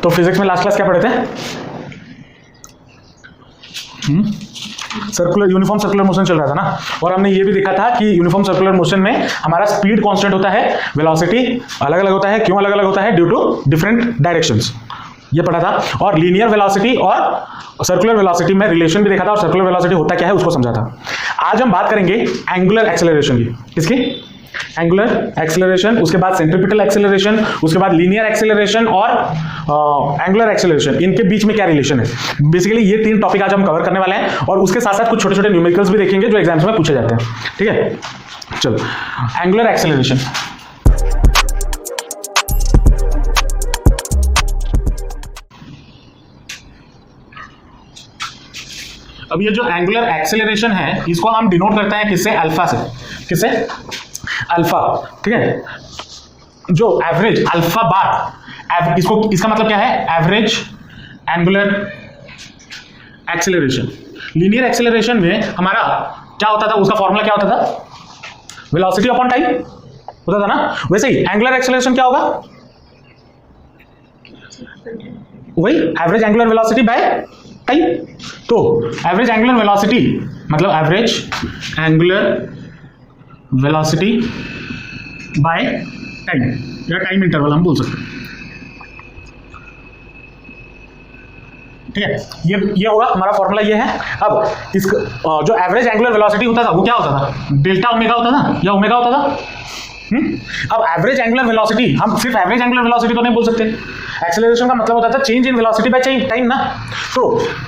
तो फिजिक्स में last class क्या पढ़े थे? सर्कुलर यूनिफॉर्म सर्कुलर मोशन चल रहा था ना, और हमने ये भी देखा था कि यूनिफॉर्म सर्कुलर मोशन में हमारा स्पीड कांस्टेंट होता है, वेलोसिटी अलग अलग होता है। क्यों अलग अलग होता है? ड्यू टू डिफरेंट डायरेक्शंस, ये पढ़ा था। और लीनियर वेलोसिटी और सर्कुलर वेलोसिटी में रिलेशन भी देखा था, और सर्कुलर वेलोसिटी होता क्या है उसको समझा था। आज हम बात करेंगे एंगुलर एक्सेलरेशन की। किसकी? एंगुलर एक्सेलरेशन, उसके बाद सेंट्रीपिटल एक्सेलरेशन, उसके बाद लीनियर एक्सेलरेशन और एंगुलर एक्सेलरेशन, इनके बीच में क्या रिलेशन है। बेसिकली ये तीन टॉपिक आज हम कवर करने वाले हैं, और उसके साथ साथ कुछ छोटे छोटे न्यूमेरिकल्स भी देखेंगे जो एग्जाम्स में पूछे जाते हैं। ठीक है, चलो एंगुलर एक्सेलरेशन। अब ये जो एंगुलर एक्सेलरेशन है इसको हम डिनोट करते हैं किससे? अल्फा से। किससे? अल्फा। ठीक है, जो एवरेज अल्फा बार, इसको इसका मतलब क्या है? Average angular acceleration. Linear acceleration में हमारा क्या होता था? उसका फॉर्मूला क्या होता था? वेलोसिटी अपॉन टाइम होता था ना। वैसे ही एंगुलर एक्सेलरेशन क्या होगा? वही average angular velocity by time. तो एवरेज एंगुलर वेलोसिटी मतलब average angular velocity by time, या टाइम इंटरवल हम बोल सकते हैं। ठीक है, ये होगा हमारा फॉर्मूला, ये है। अब इस जो एवरेज एंगुलर वेलोसिटी होता था वो क्या होता था? डेल्टा ओमेगा होता था या ओमेगा होता था। अब एवरेज एंगुलर वेलोसिटी, हम सिर्फ एवरेज एंगुलर वेलोसिटी तो नहीं बोल सकते। एक्सेलरेशन का मतलब होता था change in velocity by time ना। तो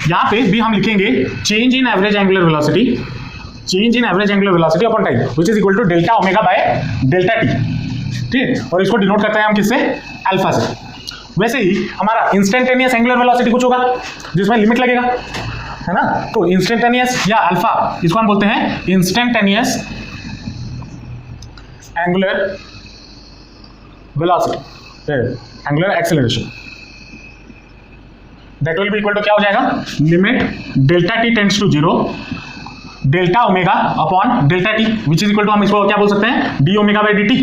यहाँ पे भी हम लिखेंगे change in average angular velocity, change in average angular velocity upon time which is equal to delta omega by delta t. ठीक है, और इसको डिनोट करते हैं हम किससे? अल्फा से। वैसे ही हमारा इंस्टेंटेनियस एंगुलर वेलोसिटी कुछ होगा जिसमें लिमिट लगेगा, है ना। तो इंस्टेंटेनियस या अल्फा, इसको हम बोलते हैं instantaneous angular velocity, angular acceleration. That will be equal to क्या हो जाएगा? Limit delta t tends to 0 delta omega upon delta t which is equal to, हम इसको क्या बोल सकते हैं? D omega by d t,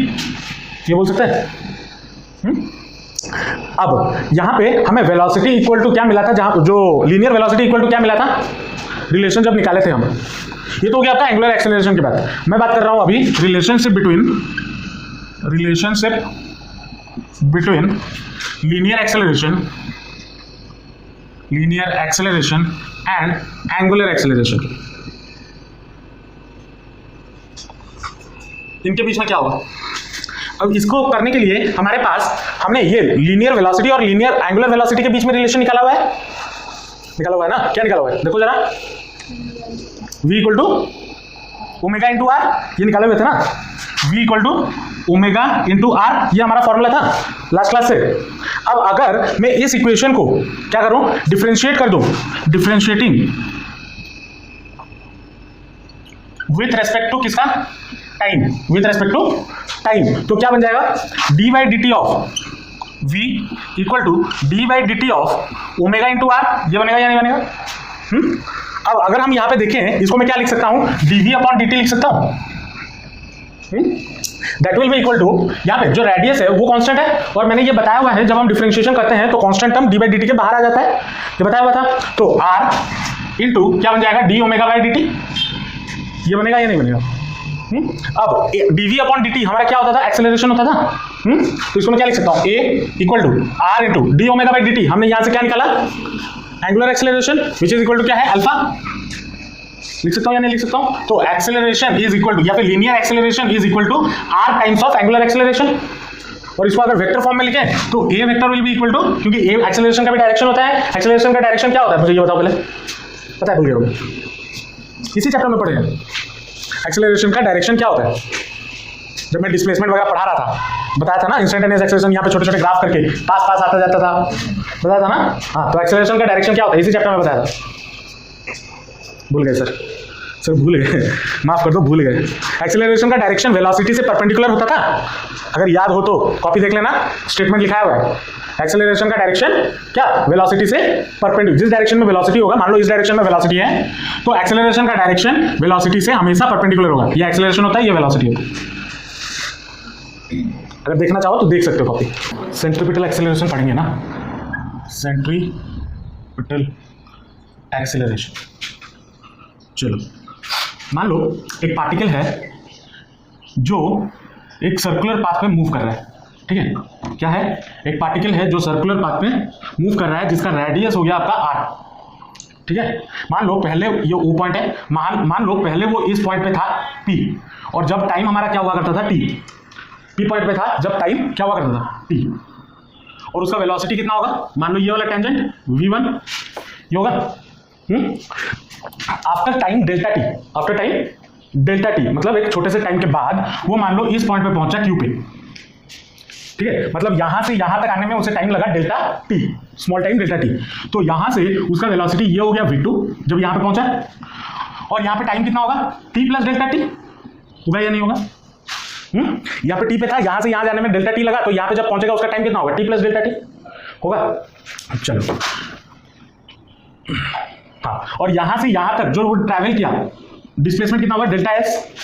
ये बोल सकते हैं। अब यहां पे हमें वेलोसिटी इक्वल टू क्या मिला था? जहां जो लीनियर वेलोसिटी इक्वल टू क्या मिला था? रिलेशन जब निकाले थे हम। ये तो हो गया आपका एंगुलर एक्सेलरेशन की बात। मैं बात कर रहा हूं अभी relationship between linear acceleration and angular acceleration. इनके बीच में क्या होगा? अब इसको करने के लिए हमारे पास हमने ये लीनियर वेलोसिटी और लीनियर एंगुलर वेलोसिटी के बीच में रिलेशन निकाला हुआ है ना। क्या निकाला हुआ है? देखो जरा, v equal to omega into r, ये निकाले हुए थे ना। v equal to omega into r, ये हमारा फॉर्मूला था लास्ट क्लास से। अब अगर मैं इस इक्वेशन को क्या करूं? डिफरेंशिएट कर दूं, डिफरेंशिएटिंग विथ रेस्पेक्ट टू किसका? Time, with respect to time. तो क्या बन जाएगा? D by d t of v equal to d by d t of omega into r, ये बनेगा या नहीं बनेगा? अब अगर हम यहाँ पे देखें, इसको मैं क्या लिख सकता हूँ? dv अपॉन dt लिख सकता हूँ। That will be equal to, यहाँ पे जो रेडियस है वो कांस्टेंट है, और मैंने ये बताया हुआ है जब हम डिफरेंशिएशन करते हैं तो constant term D by d T के बाहर आ जाता है, ये बताया हुआ था। तो r इंटू क्या बन जाएगा? D omega by d t, ये बनेगा या नहीं बनेगा? अब dv अपॉन dt हमारा क्या होता था? एक्सेलरेशन होता था। तो इसको मैं क्या लिख सकता हूँ? a equal to r into d omega by dt। हमने यहाँ से क्या निकाला? Angular acceleration which is equal to क्या है? अल्फा। लिख सकता हूँ या नहीं लिख सकता हूँ? तो एक्सेलरेशन इज इक्वल टू, या फिर linear acceleration is equal to r times of angular acceleration. और इसको अगर वेक्टर फॉर्म में लिखें तो a vector will be equal to, क्योंकि a एक्सेलरेशन का भी डायरेक्शन होता है। एक्सेलरेशन का डायरेक्शन क्या होता है मुझे ये बताओ पहले, पता है? भूल गए, इसी चैप्टर में पढ़ेंगे एक्सेलरेशन का डायरेक्शन क्या होता है। जब मैं डिस्प्लेसमेंट वगैरह पढ़ा रहा था, बताया था ना, इंस्टेंटेनियस एक्सेलरेशन यहाँ पे छोटे छोटे ग्राफ करके पास आता जाता था, बताया था ना। हाँ, तो एक्सेलरेशन का डायरेक्शन क्या होता है इसी चैप्टर में बताया था। भूल गए सर भूल गए, माफ कर दो, भूल गए। एक्सेलरेशन का डायरेक्शन वेलोसिटी से परपेंडिकुलर होता था। अगर याद हो तो कॉपी देख लेना, स्टेटमेंट लिखा हुआ है। एक्सेलरेशन का डायरेक्शन क्या? वेलोसिटी से परपेंडिकुलर, जिस डायरेक्शन में वेलोसिटी होगा, मान लो इस डायरेक्शन में वेलोसिटी है, तो एक्सेलरेशन का डायरेक्शन वेलोसिटी से हमेशा परपेंडिकुलर होगा। ये एक्सेलरेशन होता है, ये वेलोसिटी होती है। अगर देखना चाहो तो देख सकते हो कॉपी। सेंट्रीपिटल एक्सेलरेशन पढ़ेंगे ना, सेंट्रीपिटल एक्सीलरेशन। चलो मान लो एक पार्टिकल है जो एक सर्कुलर पाथ पे मूव कर रहा है, ठीक है, क्या है, एक पार्टिकल है जो सर्कुलर पाथ पे मूव कर रहा है जिसका रेडियस हो गया आपका r, ठीक है। मान लो पहले ये O पॉइंट है, मान लो पहले वो इस पॉइंट पे था P, और जब टाइम हमारा क्या हुआ करता था T, P पॉइंट पे था जब टाइम क्या हुआ करता था T, और उसका वेलोसिटी कितना होगा, मान लो ये वाला टेंजेंट v1 ये होगा after time delta T, after time delta T मतलब एक छोटे से टाइम के बाद वो मान लो इस पॉइंट पे पहुंचा Q पे, ठीक है, मतलब यहां से यहां तक आने में उसे टाइम लगा delta T, small time delta T, तो यहां से उसका वेलोसिटी ये हो गया v2 जब यहां पे पहुंचा, और यहां पे टाइम कितना होगा t प्लस डेल्टा टी, होगा या नहीं होगा, यहाँ पे t पे था, यहां से यहां जाने में डेल्टा टी लगा, तो यहां पे जब पहुंचेगा उसका टाइम कितना होगा t प्लस डेल्टा टी होगा। चलो हाँ, और यहां से यहां तक जो वो ट्रैवल किया डिस्प्लेसमेंट कितना होगा डेल्टा एस,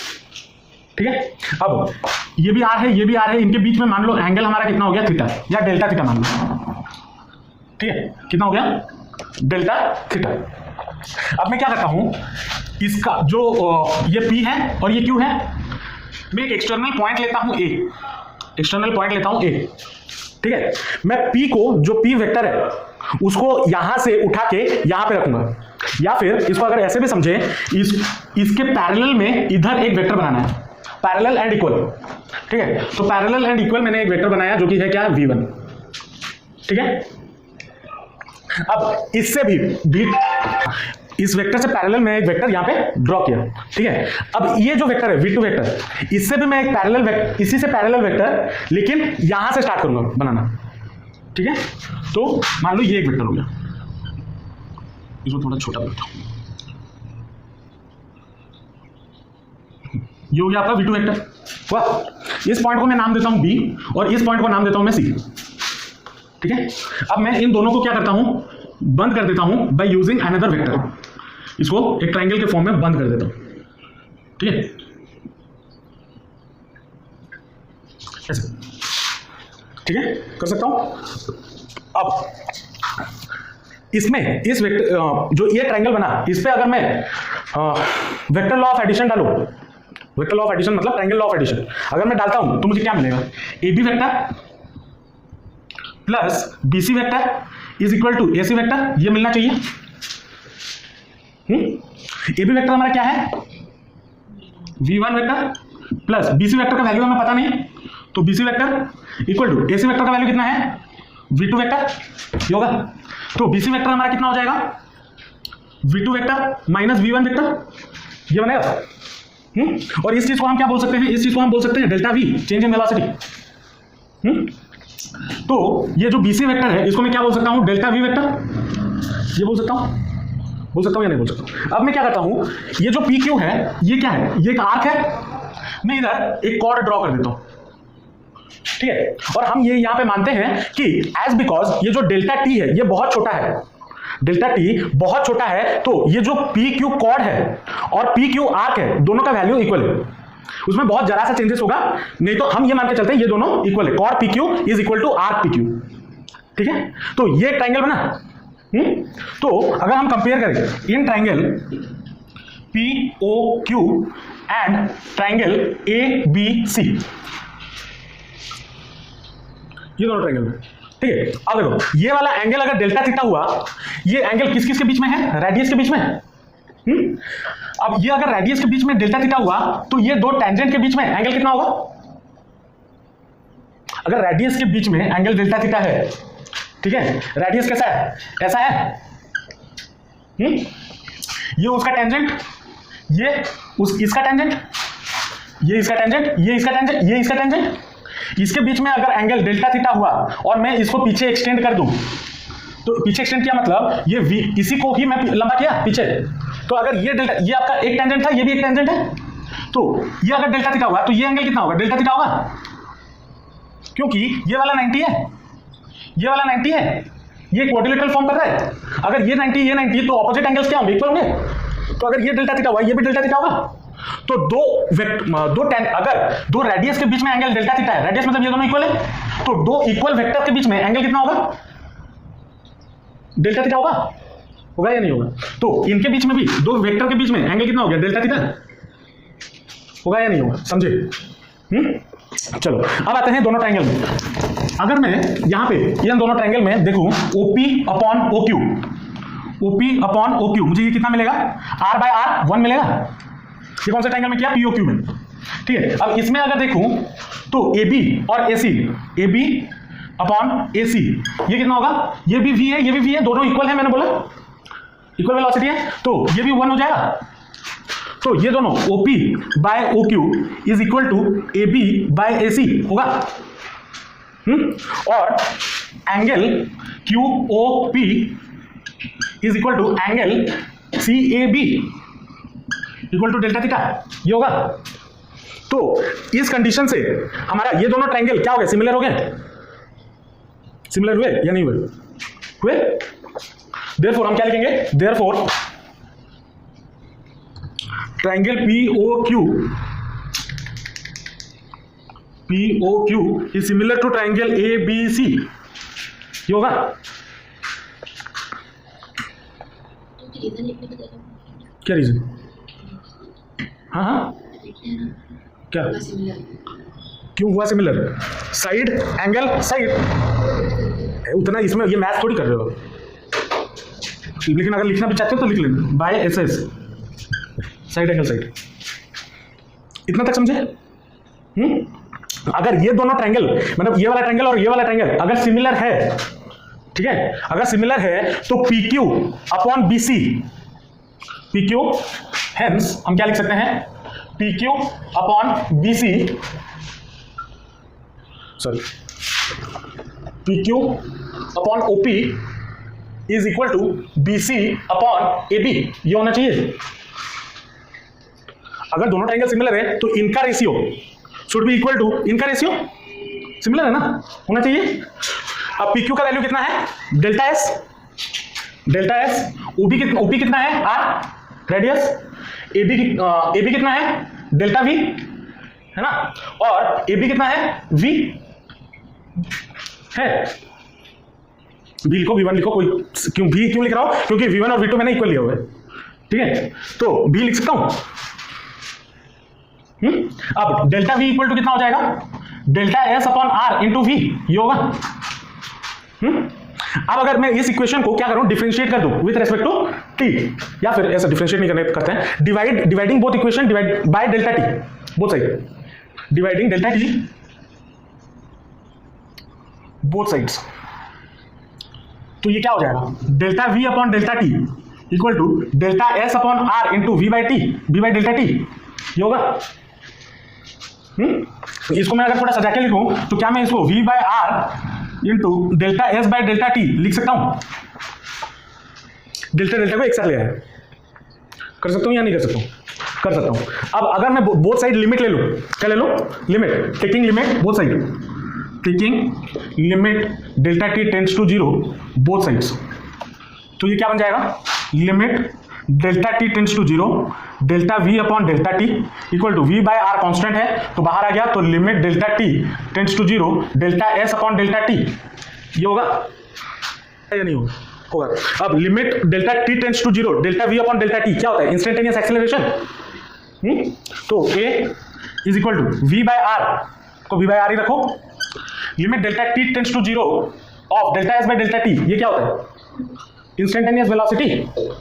ठीक है। अब ये भी आर है ये भी आर है, इनके बीच में मान लो एंगल हमारा कितना हो गया थीटा या डेल्टा थीटा मान लो, ठीक है, कितना हो गया डेल्टा थीटा। अब मैं क्या करता हूं, इसका जो ये P है और ये Q है, मैं एक एक्सटर्नल पॉइंट लेता हूं A, एक्सटर्नल पॉइंट लेता हूं A, ठीक है, मैं P को जो P वेक्टर है उसको यहां से उठा के यहां पे रखूंगा, या फिर इसको अगर ऐसे भी समझे, इसके पैरेलल में इधर एक वेक्टर बनाना है, पैरेलल एंड इक्वल, ठीक है, तो पैरेलल एंड इक्वल मैंने एक वेक्टर बनाया जो कि है क्या v1, ठीक है। अब इससे भी इस वेक्टर से पैरेलल में एक वेक्टर यहां पे ड्रॉ किया, ठीक है। अब ये जो वेक्टर है v2 वेक्टर, इससे भी मैं एक पैरेलल वेक्टर, इसी से पैरेलल वेक्टर लेकिन यहां से स्टार्ट करूंगा बनाना, ठीक है। तो मान लो ये एक वेक्टर हो गया, इसको थोड़ा छोटा बनाता हूं, ये हो गया आपका v2 वेक्टर, वाह। इस पॉइंट को मैं नाम देता हूं b और इस पॉइंट को नाम देता हूं मैं c, ठीक है। अब मैं इन दोनों को क्या करता हूं, बंद कर देता हूं बाय यूजिंग अनदर वेक्टर, इसको एक ट्रायंगल के फॉर्म में बंद कर देता हूं, ठीक है, ऐसे, ठीक है, कर सकता हूं। अब इसमें इस वेक्टर जो ये ट्रायंगल बना, इस पे अगर मैं वेक्टर लॉ ऑफ एडिशन डालूं, वेक्टर लॉ ऑफ एडिशन मतलब ट्रायंगल लॉ ऑफ एडिशन अगर मैं डालता हूं तो मुझे क्या मिलेगा, A B vector plus B C vector is equal to A C vector, ये मिलना चाहिए। ए बी वेक्टर हमारा क्या है v1 vector plus B C vector का वैल्यू हमें पता नहीं, तो B C vector equal to A C vector का वैल्यू कितना है v2 वेक्टर होगा, तो बी सी वेक्टर हमारा कितना हो जाएगा v2 vector minus v1 vector, ये बनेगा। और इस चीज को हम क्या बोल सकते हैं, इस चीज को हम बोल सकते हैं delta v, change in velocity. तो ये जो BC वेक्टर है इसको मैं क्या बोल सकता हूं, डेल्टा v वेक्टर, ये बोल सकता हूं या नहीं बोल सकता। अब मैं क्या करता हूं, ये जो PQ है ये क्या है, ये एक आर्क है, मैं इधर एक कॉर्ड ड्रॉ कर देता हूं, ठीक है। और हम ये यहां पे मानते हैं कि एज बिकॉज ये जो डेल्टा t है ये बहुत छोटा है, डेल्टा t बहुत छोटा है, तो ये जो PQ कॉर्ड है और PQ आर्क है दोनों का वैल्यू इक्वल है, उसमें बहुत जरा सा चेंजेस होगा, नहीं तो हम ये मान के चलते हैं ये दोनों इक्वल है, chord PQ is equal to arc PQ, ठीक है। तो ये ट्रायंगल बना, तो अगर हम कंपेयर करें in triangle POQ and triangle ABC, ये दोनों ट्रायंगल में, ठीक है। अब देखो ये वाला एंगल अगर डेल्टा थीटा हुआ, ये एंगल किस किस के बीच में है, रेडियस के बीच में है। अब ये अगर रेडियस के बीच में डेल्टा थीटा हुआ तो ये दो टेंजेंट के बीच में एंगल कितना होगा, अगर रेडियस के बीच में एंगल डेल्टा थीटा है, ठीक है, रेडियस कैसा है, ऐसा है, ये उसका टेंजेंट, ये इसका टेंजेंट, ये इसका टेंजेंट, ये इसका टेंजेंट, ये इसका टेंजेंट, इसके बीच में अगर एंगल डेल्टा थीटा हुआ और मैं इसको पीछे एक्सटेंड कर दूं, तो पीछे एक्सटेंड किया मतलब ये v, इसी को ही मैं लंबा किया पीछे, तो अगर ये डेल्टा, ये आपका एक टेंजेंट था, ये भी एक टेंजेंट है, तो ये अगर डेल्टा थीटा हुआ तो ये एंगल कितना होगा, डेल्टा थीटा होगा, क्योंकि ये वाला 90 है, ये वाला 90 है, ये क्वाड्रिलेटरल फॉर्म कर रहा है, अगर ये 90 ये 90 तो ऑपोजिट एंगल्स क्या होंगे, इक्वल होंगे, तो अगर ये डेल्टा थीटा हुआ ये भी डेल्टा थीटा होगा, तो अगर दो रेडियस के बीच में एंगल डेल्टा थीटा है, रेडियस मतलब ये दोनों इक्वल है, तो दो इक्वल वेक्टर के बीच में एंगल कितना होगा, डेल्टा थीटा होगा या नहीं होगा? तो इनके बीच में भी, दो वेक्टर के बीच में एंगल कितना हो गया? डेल्टा थीटा होगा या नहीं होगा? समझे? चलो अब आते हैं दोनों ट्रायंगल में। अगर मैं यहां पे इन दोनों ट्रायंगल में देखूं OP upon OQ, OP upon OQ, मुझे ये कितना मिलेगा? R बाय R 1 मिलेगा। ये कौन सा ट्रायंगल में किया? POQ में। ठीक है, अब इसमें अगर देखूं तो AB और AC, AB अपॉन AC, ये कितना होगा? ये भी V है, ये भी V है, दोनों इक्वल है, मैंने बोला इक्वल वेलोसिटी है, तो ये भी 1 हो जाएगा। तो ये दोनों OP by OQ is equal to AB by AC होगा। और angle QOP is equal to angle CAB equal to delta theta, ये होगा। तो इस कंडीशन से हमारा ये दोनों ट्रायंगल क्या हो गए? सिमिलर हो गए? सिमिलर हुए या नहीं हुए? देयरफॉर हम क्या लिखेंगे? Therefore triangle POQ is similar to triangle ABC, ये होगा। क्या रीजन? हाँ क्या क्यों हुआ सिमिलर? साइड एंगल साइड, उतना इसमें ये मैथ थोड़ी कर रहे हो, लेकिन अगर लिखना भी चाहते हो तो लिख लेना by SS, side angle side. इतना तक समझे? अगर ये दोनों ट्रायंगल, मतलब ये वाला ट्रायंगल और ये वाला ट्रायंगल अगर सिमिलर है, ठीक है, अगर सिमिलर है तो PQ upon BC, PQ, hence हम क्या लिख सकते हैं? PQ upon BC, sorry, PQ upon OP is equal to BC upon AB, ये होना चाहिए। अगर दोनों ट्रायंगल सिमिलर है तो इनका ratio should be equal to इनका रेशियो, सिमिलर है ना, होना चाहिए। अब PQ का वैल्यू कितना है? डेल्टा S, OP कितना है? R रेडियस, AB कितना है? डेल्टा V, है ना, और AB कितना है? V है। V लिखो, V1 लिखो, कोई क्यों V क्यों लिख रहा हूं? क्योंकि V1 और V2 मैंने इक्वल लिया हुआ है, ठीक है, तो V लिख सकता हूं। अब डेल्टा V इक्वल टू कितना हो जाएगा? Delta S upon R into V, ये होगा। अब अगर मैं इस इक्वेशन को क्या करूं? डिफरेंशिएट कर दूं विद रेस्पेक्ट टू t, या फिर ऐसा डिफरेंशिएट नहीं करते हैं, dividing both equation divide by delta t both side, dividing delta t both sides. तो ये क्या हो जाएगा? Delta V upon delta t equal to delta S upon R into V by delta t, ये होगा। इसको मैं अगर थोड़ा सजा के लिखूं तो क्या मैं इसको V by R into delta S by delta t लिख सकता हूं? डेल्टा को एक साथ ले आया, कर सकता हूं या नहीं कर सकता हूं? कर सकता हूं। अब अगर मैं बोथ साइड लिमिट ले लूं, क्या ले लो? Limit, taking limit both side, taking limit delta t tends to 0 both sides, तो ये क्या बन जाएगा? Limit delta t tends to 0 delta V upon delta t equal to V by R constant है तो बाहर आ गया, तो limit delta t tends to 0 delta S upon delta t, ये होगा या नहीं होगा? होगा। अब limit delta t tends to 0 delta V upon delta t क्या होता है? Instantaneous acceleration. तो A is equal to V by R को V बाय R ही रखो, limit delta t tends to 0 of delta S by delta t, ये क्या होता है? इंस्टेंटेनियस वेलोसिटी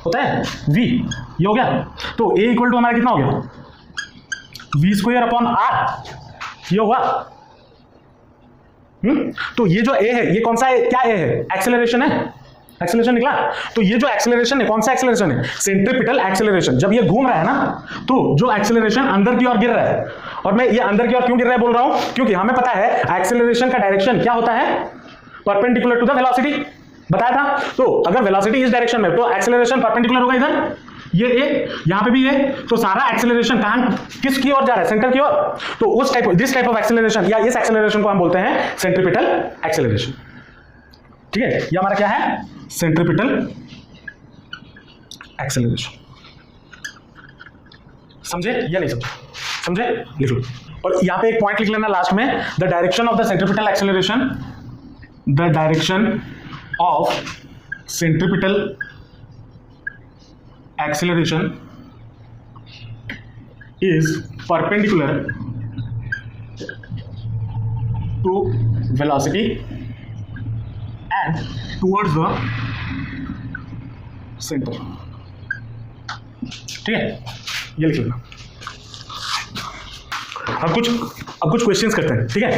होता है V, ये हो गया। तो A इक्वल टू हमारा कितना हो गया? V स्क्वायर अपॉन R, ये होगा। तो ये जो A है, ये कौन सा है? क्या A है? एक्सेलरेशन है, एक्सेलरेशन निकला। तो ये जो एक्सेलरेशन है, कौन सा एक्सेलरेशन है? Centripetal acceleration. जब ये घूम रहा है ना, तो जो एक्सेलरेशन अंदर की ओर गिर रहा है, और मैं ये अंदर की ओर क्यों गिर रहा है बोल रहा हूं? क्योंकि हमें पता है एक्सेलरेशन का डायरेक्शन क्या होता है? परपेंडिकुलर टू द वेलोसिटी, बताया था। तो अगर वेलोसिटी इस डायरेक्शन में, तो एक्सेलरेशन परपेंडिकुलर होगा इधर, ये ए, यहां पे भी ये, तो सारा एक्सेलरेशन कहां, किस की ओर जा रहा है? सेंटर की ओर। तो उस type, this type of acceleration या इस एक्सेलरेशन को हम बोलते हैं सेंट्रीपिटल एक्सेलरेशन, ठीक है। ये हमारा क्या है? Centripetal acceleration. समझे या नहीं समझे? समझे? लिख लो। और यहां पे एक पॉइंट लिख लेना लास्ट में, the direction of the centripetal acceleration, the direction of centripetal acceleration is perpendicular to velocity and towards the center. ठीक है, ये लिख लेना। अब कुछ क्वेश्चंस करते हैं, ठीक है।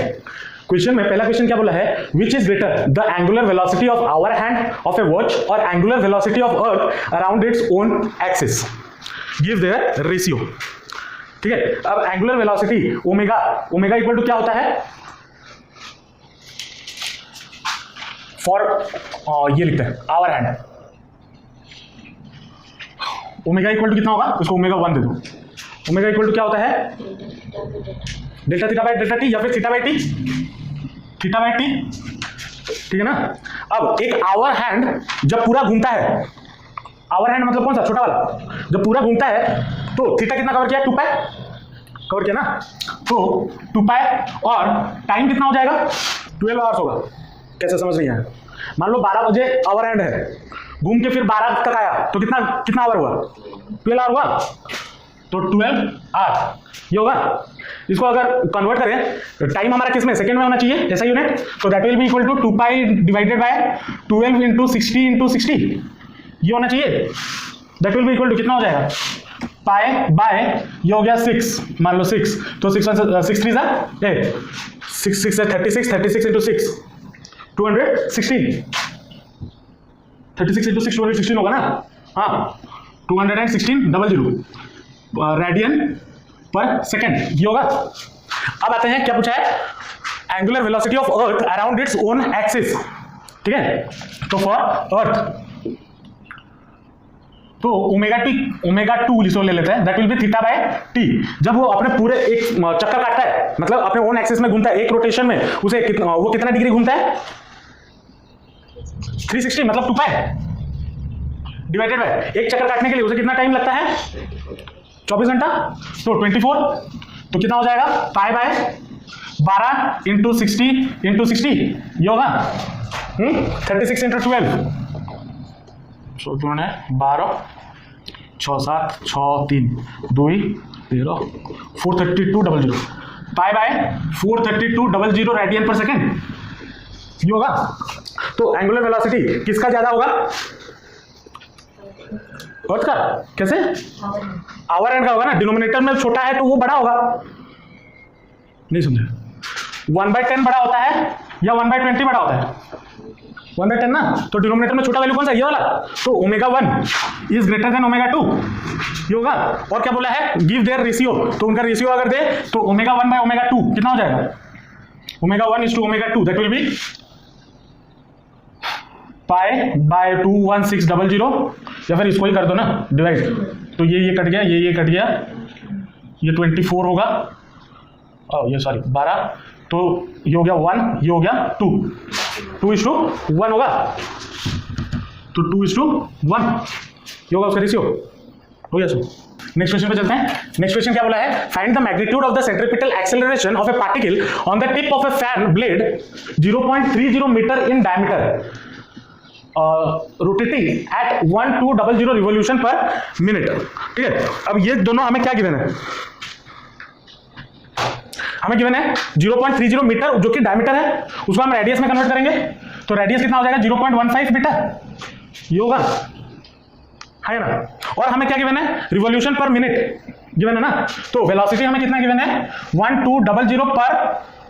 क्वेश्चन में पहला क्वेश्चन क्या बोला है, which is greater the angular velocity of hour hand of a watch और angular velocity of earth around its own axis, give their ratio. ठीक है, अब angular velocity omega equal to क्या होता है, फॉर ये लिखते हैं hour hand, omega equal to कितना होगा, उसको ओमेगा 1 दे दो। ओमेगा इक्वल टू क्या होता है, delta theta by delta T या फिर थीटा बाय टी, ठीक है ना। अब एक आवर हैंड जब पूरा घूमता है, आवर हैंड मतलब कौन सा, छोटा वाला, जब पूरा घूमता है तो थीटा कितना कवर किया, 2 पाई कवर किया ना, तो 2 पाई और टाइम कितना हो जाएगा, 12 आवर्स होगा। कैसे समझ नहीं आया, मान लो 12 बजे आवर हैंड है, घूम के फिर 12 तक आया तो कितना आवर हुआ, 12 आवर हुआ, तो 12 आवर ये होगा। इसको अगर कन्वर्ट करें तो टाइम हमारा किस में, सेकंड में होना चाहिए ऐसा यूनिट, तो that will be equal to 2 pi divided by 12 into 60 ये होना चाहिए। That will be equal to कितना हो जाएगा, पाई बाय ये हो गया 6, मान लो 6, तो 6 3 जा 8, 6 6 है 36 इंटू 6 216, 36 इंटू 6 216 होगा ना, हाँ 216 रेडियन पर सेकेंड ये होगा। अब आते हैं क्या पूछा है, angular velocity of earth around its own axis, ठीक है। तो फॉर अर्थ तो ओमेगा 2 जिसको ले लेते हैं, that will B theta by T. जब वो अपने पूरे एक चक्कर काटता है, मतलब अपने ओन एक्सिस में घूमता है, एक रोटेशन में उसे वो कितना डिग्री घूमता है, 360 मतलब 2 पाई डिवाइडेड बाय एक चक्कर काटने के लिए उसे कितना टाइम लगता है, 24 घंटा, तो 24, तो कितना हो जाएगा, पाई बाय 12 इंटू 60 ये होगा 36 into 12, so 12 6 7 6 3 2 13 432.00 pi by 432.00 radian पर सेकेंड ये होगा। तो एंगुलर वेलोसिटी किसका ज्यादा होगा, अर्थ का। कैसे, आवर हैंड का होगा ना, डिनोमिनेटर में छोटा है तो वो बड़ा होगा, नहीं समझे, 1/10 बड़ा होता है या 1/20 बड़ा होता है, 1/10 ना, तो डिनोमिनेटर में छोटा वैल्यू कौन सा, ये वाला, तो omega 1 is greater than omega 2 ये होगा। और क्या बोला है, गिव देयर रेशियो, तो उनका रेशियो अगर दे तो ओमेगा 1 बाय ओमेगा 2 कितना हो जाएगा, omega 1 is to omega 2, that will be pi by 21600, या फिर इसको ही कर दो ना डिवाइड, तो ये कट गया, ये कट गया, ये 24 होगा, ये सॉरी 12, तो ये हो गया 1, ये हो गया 2:1 होगा, तो 2:1 ये होगा उसका रेशियो, हो गया। नेक्स्ट क्वेश्चन पे चलते हैं। नेक्स्ट क्वेश्चन क्या बोला है, find the magnitude of the centripetal acceleration of a particle on the tip of a fan blade 0.30 metre in diameter rotating at 1200 revolution per minute, ठीक है। अब ये दोनों हमें क्या गिवन है, हमें गिवन है 0.30 मीटर जो कि डायमीटर है, उसको हम रेडियस में कन्वर्ट करेंगे, तो रेडियस कितना हो जाएगा 0.15 मीटर ये होगा, है ना। और हमें क्या गिवन है, रिवॉल्यूशन पर मिनट गिवन है ना, तो वेलोसिटी हमें कितना गिवन है 1200 पर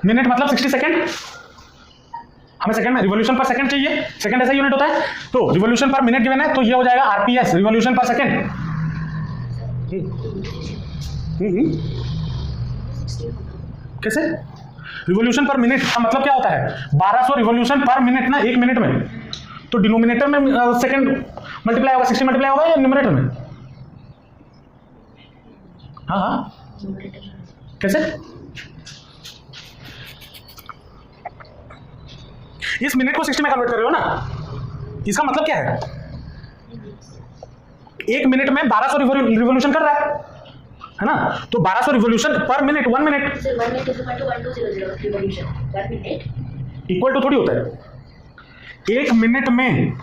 मिनट मतलब 60 सेकेंड, हमें सेकंड में रिवॉल्यूशन पर सेकंड चाहिए, सेकंड ऐसा यूनिट होता है, तो रिवॉल्यूशन पर मिनट गिवन है, तो ये हो जाएगा आरपीएस, रिवॉल्यूशन पर सेकंड। कैसे, रिवॉल्यूशन पर मिनट का मतलब क्या होता है, 1200 रिवॉल्यूशन पर मिनट ना, एक मिनट में, तो डिनोमिनेटर में सेकंड मल्टीप्लाई होगा, 60 मल्टीप्लाई होगा या न्यूमरेटर में, हाँ कैसे, इस मिनट को 60 में कन्वर्ट कर रहे हो ना, इसका मतलब क्या है, एक मिनट में 1200 रिवॉल्यूशन कर रहा है ना, तो 1200 revolution per minute, 1 minute equal to थोड़ी होता है, एक मिनट में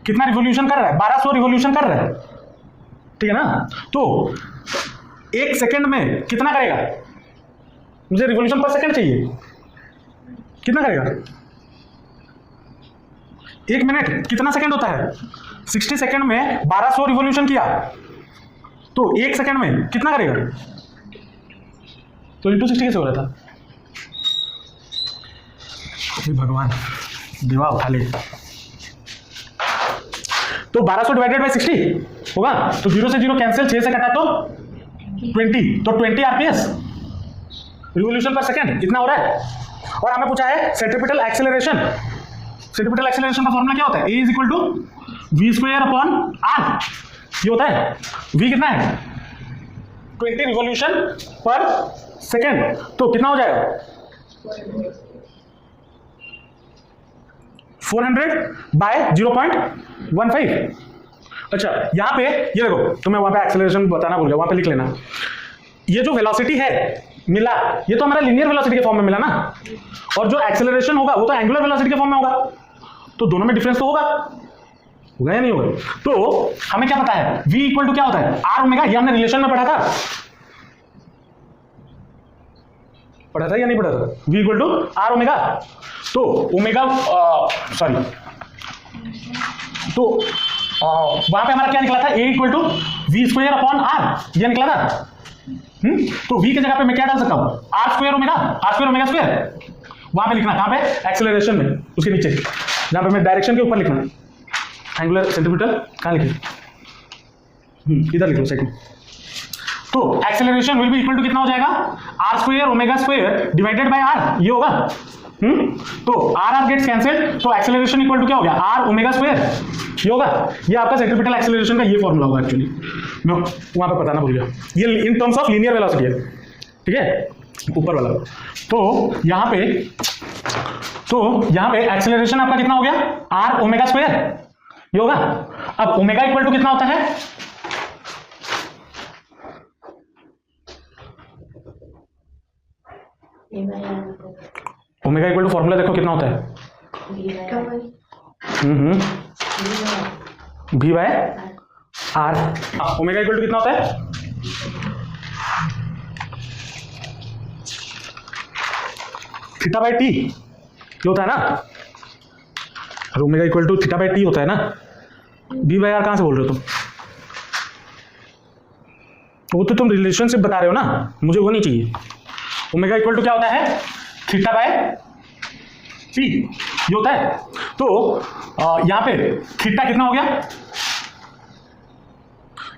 कितना रिवोल्यूशन कर रहा है, 1200 रिवोल्यूशन कर रहा है, ठीक है ना। तो 1 सेकंड में कितना करेगा, मुझे रिवोल्यूशन पर सेकंड चाहिए, कितना करेगा, 1 मिनट कितना सेकंड होता है, 60 सेकंड में 1200 रिवोल्यूशन किया, तो 1 सेकंड में कितना करेगा, तो इंटू 60 कैसे हो रहा था, भगवान देवा उठा ले। तो 1200 डिवाइडेड बाई 60 होगा, तो 0 से 0 कैंसिल, 6 से कटा तो 20, तो 20 आरपीएस रिवोल्यूशन पर सेकंड इतना हो रहा है। और हमें पूछा है सेंट्रीपिटल एक्सेलरेशन, सेंट्रीपिटल एक्सेलरेशन का फॉर्मूला क्या होता है, a is equal to v square upon r, ये होता है v कितना है 20 रिवोल्यूशन पर सेकेंड, तो कितना हो जाएगा 400 बाय 0.15। अच्छा यहां पे ये देखो, तुम्हें वहां पे एक्सेलरेशन बताना भूल गया, वहां पे लिख लेना, ये जो वेलोसिटी है मिला, ये तो हमारा लीनियर वेलोसिटी के फॉर्म में मिला ना, और जो एक्सेलरेशन होगा वो तो एंगुलर वेलोसिटी के फॉर्म में होगा, तो दोनों में डिफरेंस तो होगा या नहीं होगा। तो हमें क्या पता है v इक्वल टू क्या होता है आर ओमेगा, ये हमने रिलेशन में पढ़ा था या नहीं पढ़ा था, v equal to r omega, तो ओमेगा सॉरी, तो वहां पे हमारा क्या निकला था, a equal to v square upon r, ये निकला था। तो v की जगह पे मैं क्या डाल सकता हूं, आर स्क्वायर ओमेगा स्क्वायर, वहां पे लिखना, कहां पे एक्सेलरेशन में, उसके नीचे जहां पे मैं डायरेक्शन के ऊपर लिखना, एंगुलर सेंटीमीटर कहां लिखे, इधर लिखो साइड में। तो acceleration will be equal to कितना हो जाएगा, r square omega square divided by r, ये होगा। तो आर गेट्स कैंसिल्ड, तो एक्सेलरेशन इक्वल टू क्या हो गया, आर ओमेगा स्क्वायर, ये होगा। ये आपका सेंट्रीपिटल एक्सेलरेशन का ये फॉर्मूला होगा, एक्चुअली मैं वहां पे बताना भूल गया, ये in terms of linear velocity है, ठीक है, ऊपर वाला। तो यहां पे एक्सेलरेशन आपका कितना हो गया, आर ओमेगा स्क्वायर, ये होगा। अब ओमेगा इक्वल टू कितना होता है, ओमेगा इक्वल टू फॉर्मूला देखो कितना होता है, v by r. Omega equal to कितना होता है, थीटा बाय टी, ये होता है ना, और omega equal to theta by t होता है ना, v बाय आर कहां से बोल रहे हो तुम, वो तो तुम रिलेशनशिप बता रहे हो ना, मुझे वो नहीं चाहिए। ओमेगा इक्वल टू क्या होता है, थीटा बाय टी, ये होता है। तो यहां पे थीटा कितना हो गया,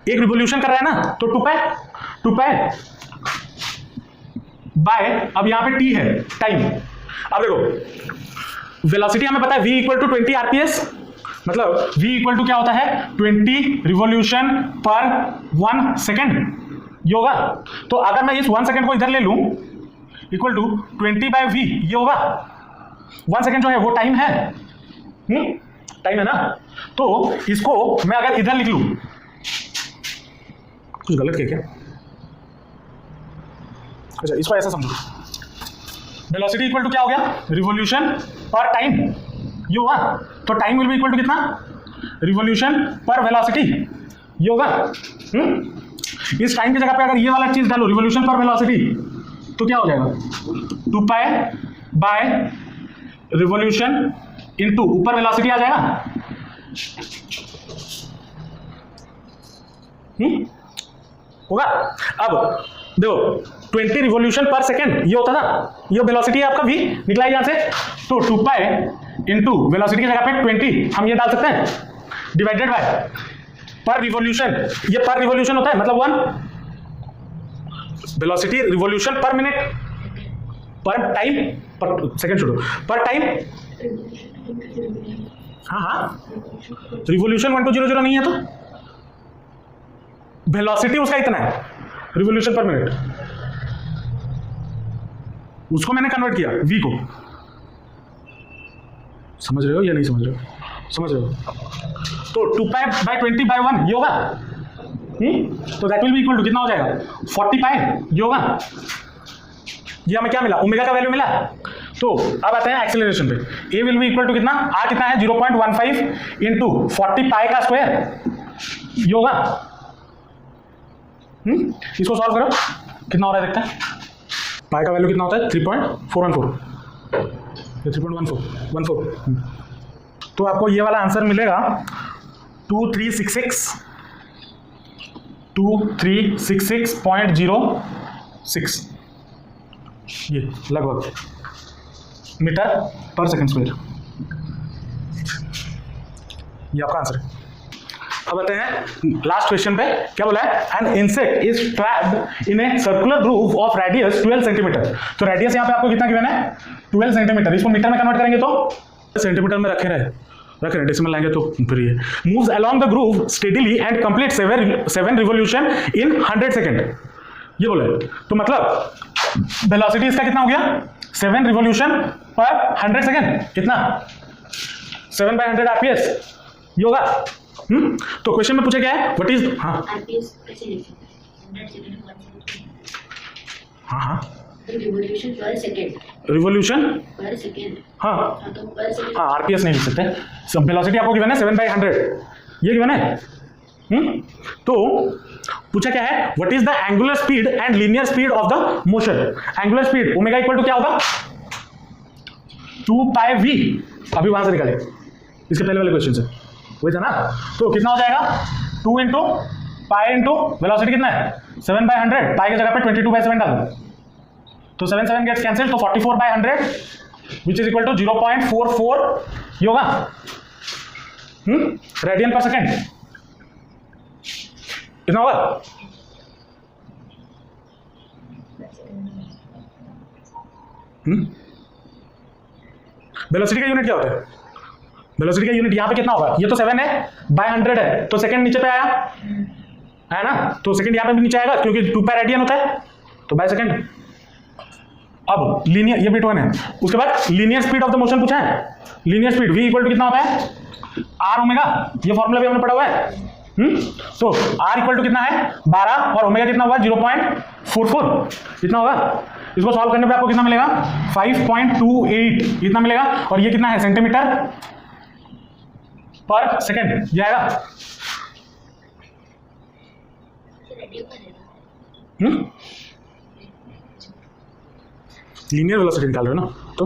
एक रिवोल्यूशन कर रहा है ना, तो 2 पाई बाय, अब यहां पे टी है टाइम। अब देखो वेलोसिटी हमें पता है v इक्वल टू 20 आरपीएस, मतलब v इक्वल टू क्या होता है 20 रिवोल्यूशन पर 1 सेकेंड, ये होगा। तो अगर मैं इस 1 सेकेंड को इधर ले लूं इक्वल टू 20 बाय v, ये होगा। 1 सेकेंड जो है वो टाइम है, टाइम है ना। तो इसको मैं अगर इधर लिख लूं, कुछ गलत किया क्या, अच्छा इसको ऐसा समझो, वेलोसिटी इक्वल टू क्या हो गया, रिवोल्यूशन पर टाइम, ये होगा। तो time will be equal to कितना, रिवोल्यूशन पर वेलोसिटी, ये होगा। इस टाइम की जगह पे अगर ये वाला चीज डालो, रिवोल्यूशन पर वेलोसिटी, तो क्या हो जाएगा 2 पाई बाय रिवोल्यूशन इनटू ऊपर वेलोसिटी आ जाएगा, होगा। अब देखो 20 रिवोल्यूशन पर सेकेंड ये होता था, ये वेलोसिटी है आपका v, निकला यहां से, तो 2 पाई इंटू वेलोसिटी की जगह पे 20 हम ये डाल सकते हैं, डिवाइडेड बाय पर रिवोल्यूशन, ये पर रिवोल्यूशन होता है मतलब 1, वेलोसिटी रिवोल्यूशन पर मिनट, पर टाइम, पर सेकंड छोड़ो, पर टाइम, हाँ रिवोल्यूशन 1200 नहीं है, तो वेलोसिटी उसका इतना है रिवोल्यूशन पर मिनट, उसको मैंने कन्वर्ट किया v को, समझ रहे हो या नहीं समझ रहे हो, समझ रहे हो। तो 2 पाई बाय 20 बाय 1 ये होगा, तो that will be equal to कितना हो जाएगा 40 पाई, ये होगा। ये हमें क्या मिला, ओमेगा का वैल्यू मिला, तो अब आते हैं एक्सेलरेशन पे। ए विल बी इक्वल टू कितना, आर कितना है 0.15 इंटू 40 पाई का स्क्वायर, ये होगा। इसको सॉल्व करो, कितना हो रहा है देखते हैं। पाई का वैल्यू कितना होता है 3.414, 3.14 तो आपको ये वाला आंसर मिलेगा 2366.06 ये लगभग मीटर पर सेकंड स्क्वायर, ये आपका आंसर है। अब आते हैं लास्ट क्वेश्चन पे, क्या बोला है, an insect is trapped in a circular groove of radius 12 centimetre. तो रेडियस यहाँ पे आपको कितना गिवन है 12 सेंटीमीटर, इसको मीटर में कन्वर्ट करेंगे तो सेंटीमीटर में रख रहे डेसिमल लाएंगे तो फिर ये moves along the groove steadily and complete 7 revolution in 100 second, ये बोला है। तो मतलब वेलोसिटी इसका कितना हो गया 7 रिवोल्यूशन पर 100 सेकेंड, कितना 7/100 आरपीएस, ये होगा। तो क्वेश्चन में पूछा क्या है, व्हाट इज, हाँ रिवोल्यूशन पर सेकेंड, हाँ आरपीएस नहीं लिख सकते। सब वेलोसिटी आपको गिवन है 7/100, ये गिवन है। तो पूछा क्या है, what is the angular speed and linear speed of the motion. Angular speed omega equal to क्या होगा 2πv, अभी वहां से निकाले, इसके पहले वाले क्वेश्चन से वही था ना। तो कितना हो जाएगा 2 इंटू पाई इंटू वेलोसिटी कितना है 7/100, पाई की जगह पे 22/7 डाल दो, तो 7 गेट्स कैंसिल, तो 44/100 विच इज इक्वल टू 0.44 ये होगा रेडियन पर सेकेंड, कितना होगा वेलोसिटी का यूनिट क्या होता है, वेलोसिटी का यूनिट यहां पे कितना होगा, ये तो 7 है बाय 100 है, तो सेकंड नीचे पे आया है ना, तो सेकंड यहां पे भी नीचे आएगा क्योंकि 2π रेडियन होता है, तो बाय सेकंड। अब लीनियर, ये बिट 1 है। उसके बाद linear speed of the motion पूछा है, linear speed v equal to कितना होता है आर ओमेगा, ये फॉर्मूला भी हमने पढ़ा हुआ है। तो r इक्वल टू कितना है 12 और ओमेगा कितना होगा 0.44, कितना होगा, इसको सॉल्व करने पे आपको कितना मिलेगा 5.28 इतना मिलेगा, और ये कितना है सेंटीमीटर पर सेकेंड, ये आएगा। लीनियर वेलोसिटी निकाल रहे हो ना। तो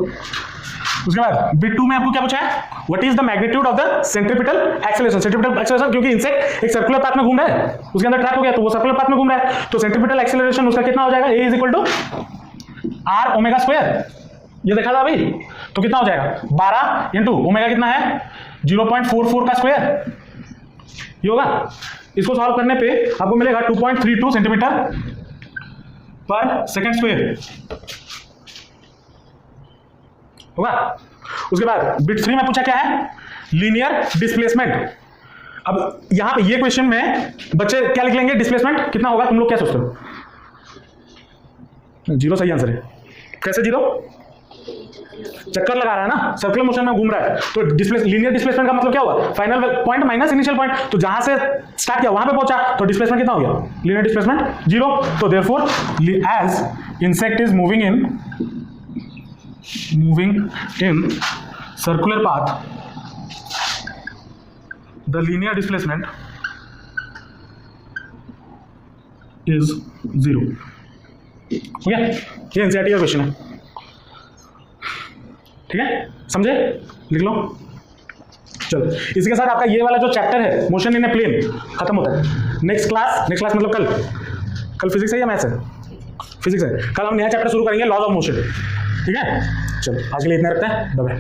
उसके बाद बिट 2 में आपको क्या पूछा है, what is the magnitude of the centripetal acceleration. Centripetal acceleration क्योंकि इंसेक्ट एक सर्कुलर पाथ में घूम रहा है, उसके अंदर ट्रैप हो गया तो वो सर्कुलर पाथ में घूम रहा है, तो सेंट्रीपिटल एक्सेलरेशन उसका कितना हो जाएगा a is equal to r omega square, ये देखा था अभी, तो कितना हो जाएगा 12 इंटू ओमेगा कितना है 0.44 का स्क्वायर, ये होगा। इसको सॉल्व करने पे आपको मिलेगा 2.32 सेंटीमीटर पर सेकेंड स्क्वायर होगा। उसके बाद बिट 3 में पूछा क्या है, लीनियर डिस्प्लेसमेंट। अब यहां पे ये क्वेश्चन में बच्चे क्या लिख लेंगे, डिस्प्लेसमेंट कितना होगा, तुम लोग क्या सोचते हो, 0 सही आंसर है। कैसे 0, चक्कर लगा रहा है ना, सर्कुलर मोशन में घूम रहा है, तो लीनियर डिस्प्लेसमेंट का मतलब क्या हुआ, final point minus initial point, तो जहां से स्टार्ट किया वहां पे पहुंचा, तो डिस्प्लेसमेंट कितना हो गया, लीनियर डिस्प्लेसमेंट 0। तो therefore as insect is moving in circular path, the linear displacement is 0। हो गया, ये एनसीईआरटी का क्वेश्चन है, ठीक है, समझे, लिख लो। चलो इसी के साथ आपका ये वाला जो चैप्टर है मोशन इन ए प्लेन खत्म होता है। नेक्स्ट क्लास मतलब कल फिजिक्स है या मैथ्स है, फिजिक्स है, कल हम नया चैप्टर शुरू करेंगे लॉज ऑफ मोशन, ठीक है। चलो आज के लिए इतना रखते हैं, बाय बाय।